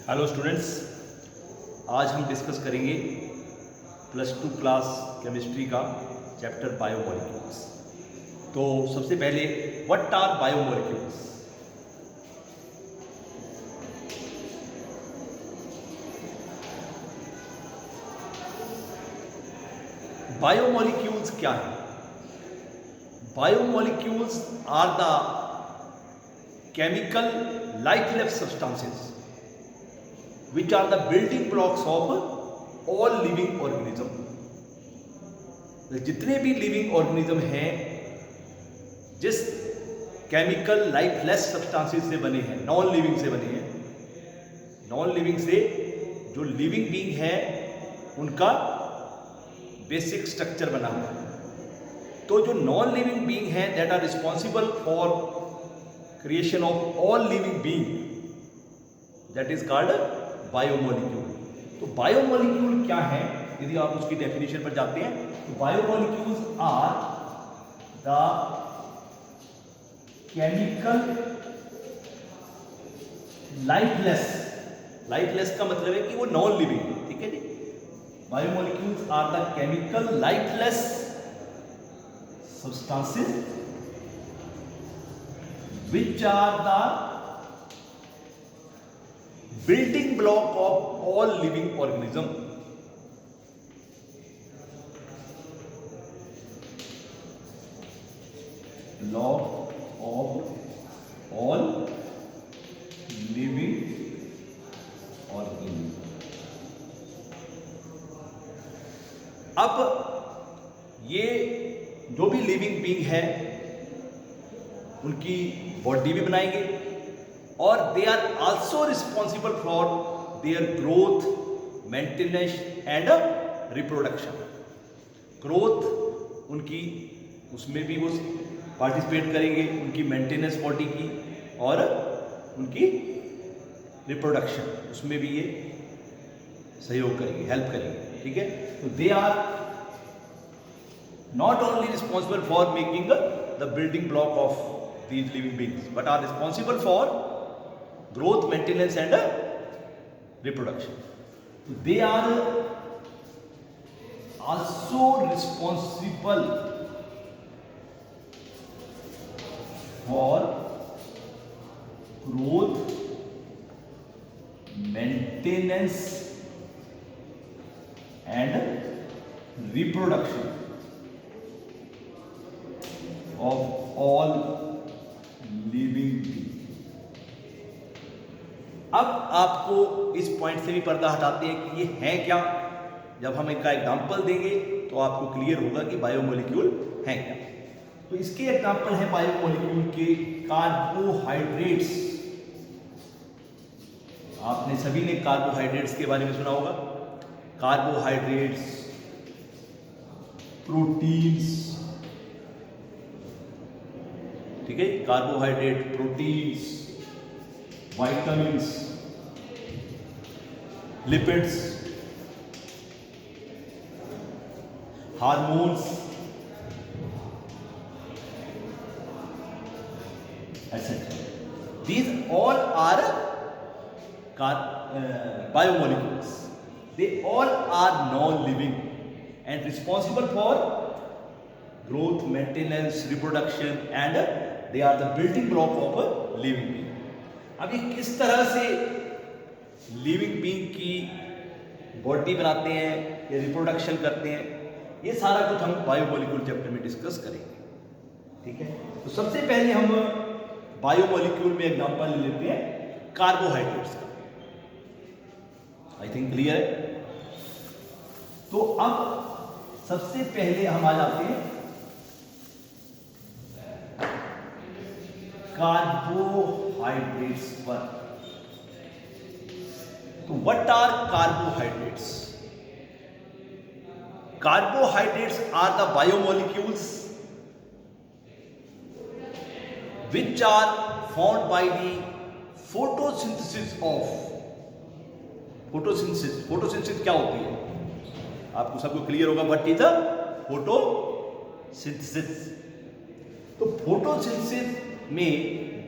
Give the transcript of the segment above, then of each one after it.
Hello students, आज हम discuss करेंगे +2 क्लास केमिस्ट्री का चैप्टर बायोमोलिक्यूल्स। तो सबसे पहले व्हाट आर बायोमोलिक्यूल्स? बायोमोलिक्यूल्स क्या है? Biomolecules are the chemical lifeless substances which are the building blocks of all living organism। जितने भी लिविंग ऑर्गेनिज्म हैं जिस केमिकल लाइफलेस सब्सटेंसेस से बने हैं, नॉन लिविंग से बने हैं, नॉन लिविंग से जो लिविंग बीइंग है उनका बेसिक स्ट्रक्चर बना हुआ है। तो जो नॉन लिविंग बीइंग है that are responsible for creation of all living being, that is called biomolecule. तो बायोमोलिक्यूल क्या है? यदि आप उसकी डेफिनेशन पर जाते हैं तो biomolecules are the chemical lifeless का मतलब है कि वो नॉन लिविंग है। ठीक है जी। Biomolecules are the chemical lifeless substances which are the building block of all living organism। block of all living organism। अब ये जो भी लिविंग बीइंग है उनकी बॉडी भी बनाएंगे और they are also responsible for their growth, maintenance and reproduction. Growth उनकी, उसमें भी वो पार्टिसिपेट करेंगे, उनकी मेंटेनेंस बॉडी की, और उनकी रिप्रोडक्शन उसमें भी ये सहयोग करेंगे, हेल्प करेंगे। ठीक है। तो they are not only responsible for making the building block of these living beings but are responsible for growth, maintenance and reproduction। so they are also responsible for growth, maintenance and reproduction of all living being. अब आपको इस point से भी पर्दा हटाते हैं कि ये है क्या। जब हम इनका एग्जाम्पल देंगे तो आपको क्लियर होगा कि बायोमोलिक्यूल है क्या। तो इसके एग्जाम्पल है बायोमोलिक्यूल के कार्बोहाइड्रेट्स। आपने सभी ने कार्बोहाइड्रेट्स के बारे में सुना होगा। कार्बोहाइड्रेट्स, प्रोटीन्स, ठीक है, carbohydrate, proteins, vitamins, lipids, hormones, etc. These all are biomolecules। They all are non-living and responsible for growth, maintenance, reproduction and they are the building block of a living being। अब ये किस तरह से living being की body बनाते हैं या reproduction करते हैं, ये सारा कुछ हम बायोमोलिक्यूल चैप्टर में डिस्कस करेंगे। ठीक है। तो सबसे पहले हम बायोमोलिक्यूल में एग्जांपल ले लेते हैं कार्बोहाइड्रेट्स का। आई थिंक क्लियर है। तो अब सबसे पहले हम आ जाते हैं कार्बोहाइड्रेट्स पर। तो what are carbohydrates? Carbohydrates are the biomolecules which are formed by the photosynthesis of। Photosynthesis क्या होती है? आपको सबको क्लियर होगा व्हाट इज द फोटोसिंथेसिस। तो फोटोसिंथेसिस में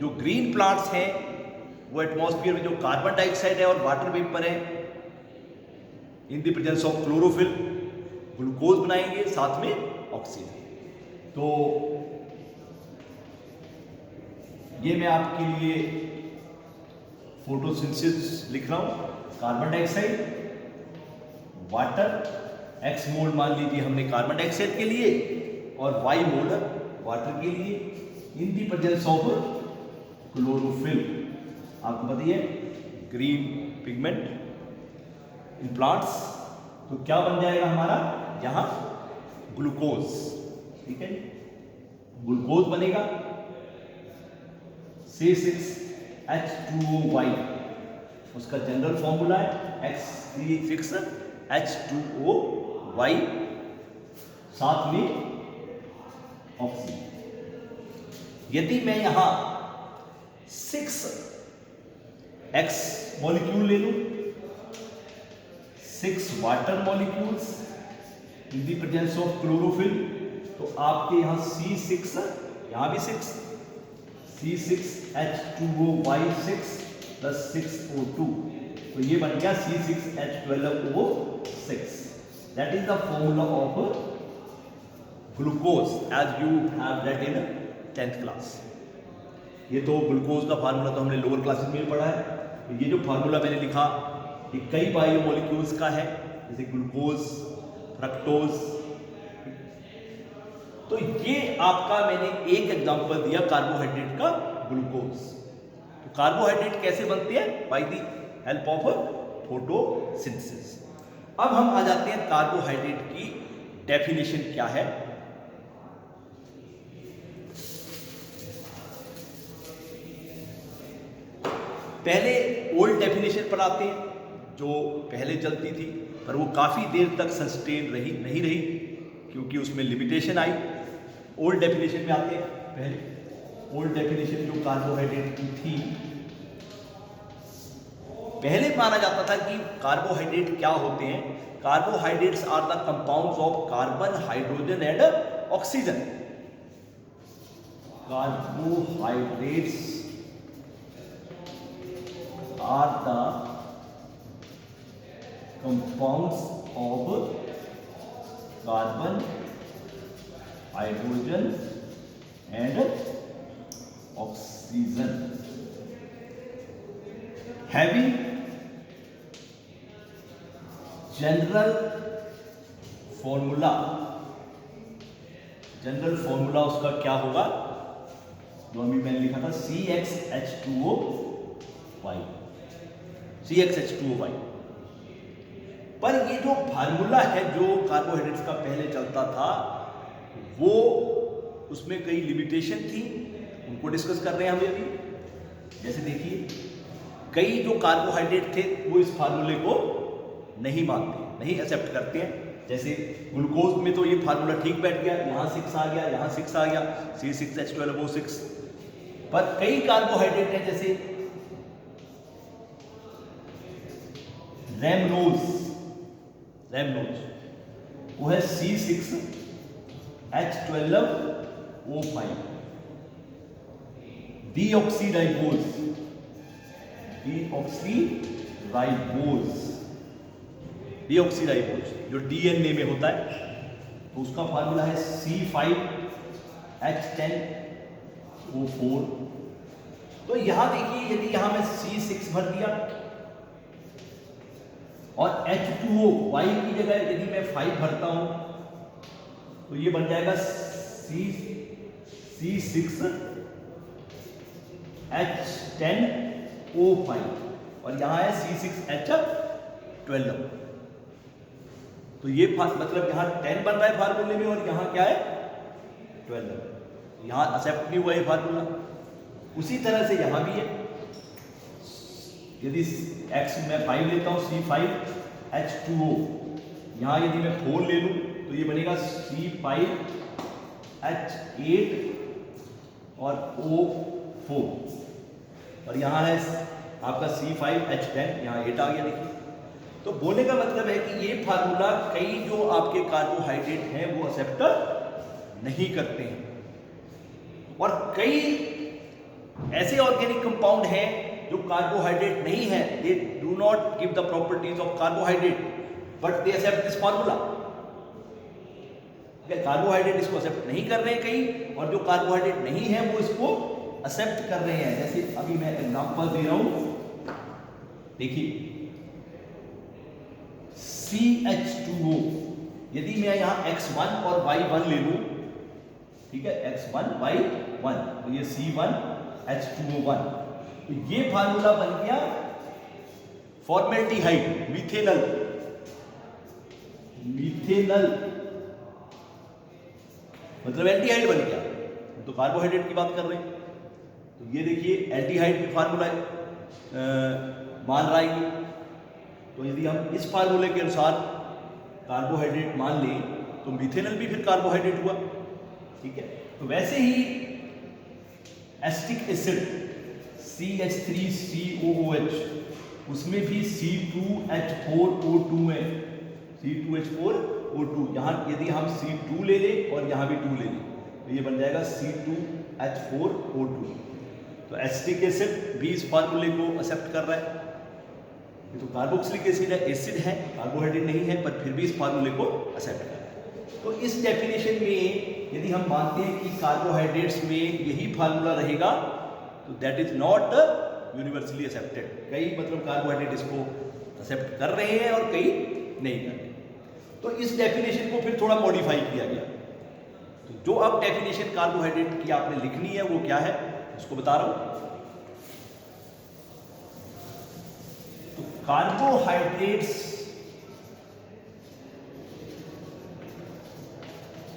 जो ग्रीन प्लांट्स हैं वो एटमॉस्फेयर में जो कार्बन डाइऑक्साइड है और वाटर वेपर है, in the presence of chlorophyll glucose बनाएंगे, साथ में ऑक्सीजन। तो ये मैं आपके लिए फोटोसिंथेसिस लिख रहा हूं। कार्बन डाइऑक्साइड, वाटर, एक्स मोल मान लीजिए हमने कार्बन डाइऑक्साइड के लिए और वाई मोल वाटर के लिए, इन दी प्रेजेंस ऑफ क्लोरोफिल। आपको पता है ग्रीन पिगमेंट इन प्लांट्स, तो क्या बन जाएगा हमारा यहां ग्लूकोज, ठीक है, ग्लूकोज बनेगा C6H2O, उसका जनरल फॉर्मूला है C6H2O, साथ में ऑक्सीजन। यदि मैं यहां 6X मॉलिक्यूल ले लूं, 6 water molecules in the presence of chlorophyll, तो आपके यहां C6, यहां भी 6, C6H2O6 प्लस 6O2, तो ये बन गया C6H12O6। That is the formula of glucose as you have read in 10th class. ये तो ग्लूकोज का फार्मूला तो हमने लोअर क्लासेस में पढ़ा है। ये जो फार्मूला मैंने लिखा ये कई बायो मॉलिक्यूल्स का है, जैसे ग्लूकोज, फ्रक्टोज। तो ये आपका मैंने एक एग्जांपल दिया कार्बोहाइड्रेट का, ग्लूकोज। तो कार्बोहाइड्रेट कैसे बनते हैं? By the help of photosynthesis. अब हम आ जाते हैं कार्बोहाइड्रेट की डेफिनेशन क्या है। पहले ओल्ड डेफिनेशन पर आते हैं जो पहले चलती थी, पर वो काफी देर तक सस्टेन नहीं रही क्योंकि उसमें लिमिटेशन आई। ओल्ड डेफिनेशन में आते हैं। पहले ओल्ड डेफिनेशन जो कार्बोहाइड्रेट की थी, पहले माना जाता था कि कार्बोहाइड्रेट क्या होते हैं। Carbohydrates are the compounds of carbon, hydrogen and oxygen. Carbohydrates are the compounds of carbon, hydrogen and oxygen, having general formula. General formula उसका क्या होगा, जो अभी मैंने लिखा था CXH2O5, CXH2O5। पर ये जो फार्मूला है जो कार्बोहाइड्रेट्स का पहले चलता था, वो उसमें कई लिमिटेशन थी, उनको डिस्कस कर रहे हैं हम अभी। जैसे देखिए, कई जो कार्बोहाइड्रेट थे वो इस फार्मूले को नहीं मानते, नहीं एक्सेप्ट करते हैं। जैसे ग्लूकोज में तो ये फार्मूला ठीक बैठ गया, यहाँ 6 आ गया, यहाँ 6 आ गया, C6H12O6। पर कई कार्बोहाइड्रेट हैं जैसे रैमनोज, वो है C6H12O5। डीऑक्सीराइबोज जो डीएनए में होता है, तो उसका फार्मूला है C5H10O4। तो यहां देखिए, यदि यहां मैं C6 भर दिया और H2O Y की जगह यदि मैं 5 भरता हूं, तो ये बन जाएगा C6H10O5 और यहां है C6H12। तो ये मतलब यहां 10 बन रहा है फार्मूले में और यहां क्या है 12, यहां एक्सेप्ट नहीं हुआ ये फार्मूला। उसी तरह से यहां भी है, यदि X में 5 लेता हूं C5H2O, यहां यदि मैं 4 ले लूं तो ये बनेगा C5H8 और O4 और यहां है आपका C5H10, यहां 8 आ गया। देखिए, तो बोलने का मतलब है कि ये फार्मूला कई जो आपके कार्बोहाइड्रेट हैं वो एक्सेप्ट नहीं करते हैं, और कई ऐसे ऑर्गेनिक कंपाउंड हैं जो कार्बोहाइड्रेट नहीं है, they do not give the properties of carbohydrate but they accept this formula. Carbohydrate इसको एक्सेप्ट नहीं कर रहे हैं कई, और जो कार्बोहाइड्रेट नहीं है वो इसको एक्सेप्ट कर रहे हैं। जैसे अभी मैं एग्जांपल दे रहा हूं, देखिए CH2O, यदि मैं यहां X1 और Y1 ले लूं, ठीक है, X1 Y1, तो ये C1H2O1, तो ये फार्मूला बन गया फॉर्मेल्डिहाइड, मिथेनल, मतलब एल्डिहाइड बन गया। तो कार्बोहाइड्रेट की बात कर रहे हैं, तो ये देखिए एल्डिहाइड की फार्मूला मान रहा है। तो यदि हम इस फार्मूले के अनुसार कार्बोहाइड्रेट मान लें तो मिथेनल भी फिर कार्बोहाइड्रेट हुआ, ठीक है। तो वैसे ही एसिटिक एसिड CH3COOH, उसमें भी C2H4O2 है, C2H4O2। यहाँ यदि हम C2 ले लें और यहाँ भी 2 ले लें तो ये बन जाएगा C2H4O2। तो एसिटिक एसिड भी इस फार्मूले को एक्सेप्ट कर रहा है। ये तो कार्बोक्सिलिक एसिड है, एसिड है, कार्बोहाइड्रेट नहीं है, पर फिर भी इस फार्मूले को एक्सेप्ट कर रहा है। तो इस डेफिनेशन में यदि हम मानते हैं कि कार्बोहाइड्रेट्स में यही फार्मूला रहेगा, तो that is not universally accepted. कई मतलब कार्बोहाइड्रेट इसको एक्सेप्ट कर रहे हैं और कई नहीं कर रहे। तो इस डेफिनेशन को फिर थोड़ा मॉडिफाई किया गया। तो जो अब डेफिनेशन कार्बोहाइड्रेट की आपने लिखनी है वो क्या है, उसको बता रहा हूं। तो carbohydrates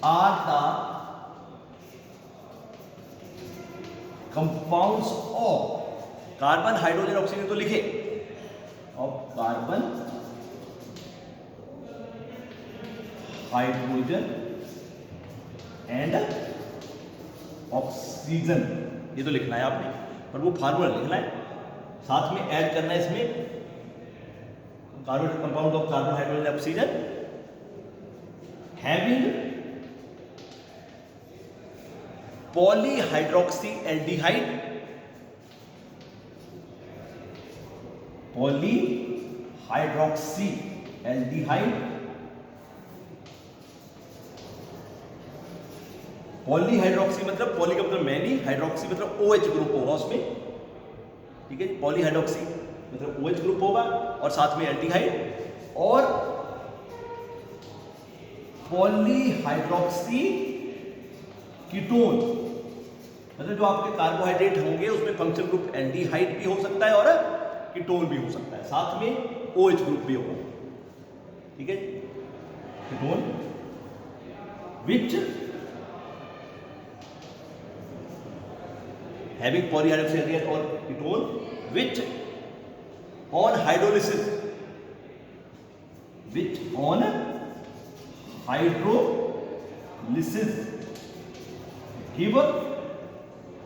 are the compounds of carbon, hydrogen, oxygen तो लिखे, of carbon, hydrogen and oxygen, ये तो लिखना है आपने, पर वो फार्मूला लिखना है, साथ में ऐड करना है इसमें carbon compound of carbon, hydrogen, oxygen having polyhydroxy aldehyde, polyhydroxy aldehyde, polyhydroxy मतलब पॉली का मतलब मैनी, हाइड्रोक्सी मतलब OH ग्रुप होगा उसमें, ठीक है। पॉलीहाइड्रोक्सी मतलब OH ग्रुप होगा और साथ में एल्डिहाइड, और पॉलीहाइड्रोक्सी कीटोन मतलब जो आपके कार्बोहाइड्रेट होंगे उसमें फंक्शन ग्रुप एल्डिहाइड भी हो सकता है और कीटोन भी हो सकता है, साथ में OH ग्रुप भी होगा, ठीक है। कीटोन विच having polyhydroxy एल्डिहाइड और ketone which on hydrolysis give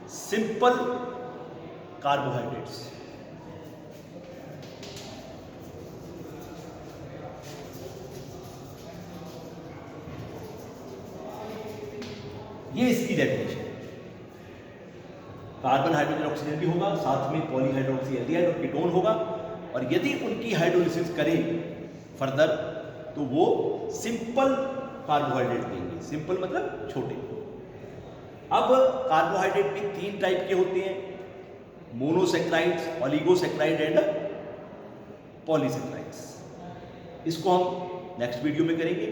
simple carbohydrates। ये इसकी डेफिनेशन। कार्बन, हाइड्रोजन, ऑक्सीजन भी होगा, साथ में पॉलीहाइड्रोक्सी एल्डिहाइड और कीटोन होगा, और यदि उनकी हाइड्रोलिसिस करें फर्दर तो वो सिंपल कार्बोहाइड्रेट देंगे। सिंपल मतलब छोटे। अब कार्बोहाइड्रेट भी 3 टाइप के होते हैं, मोनोसेक्राइड्स, ओलिगोसेक्राइड एंड पॉलीसेक्राइड्स। इसको हम नेक्स्ट वीडियो में करेंगे।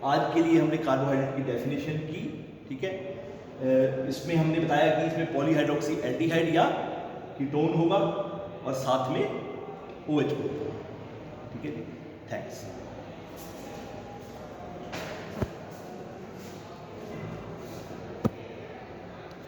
आज के लिए हमने कार्बोहाइड्रेट की डेफिनेशन की, ठीक है। इसमें हमने बताया कि इसमें पॉलीहाइड्रोक्सी एल्डिहाइड या कीटोन होगा और साथ में OH ग्रुप, ठीक है। थैंक्स।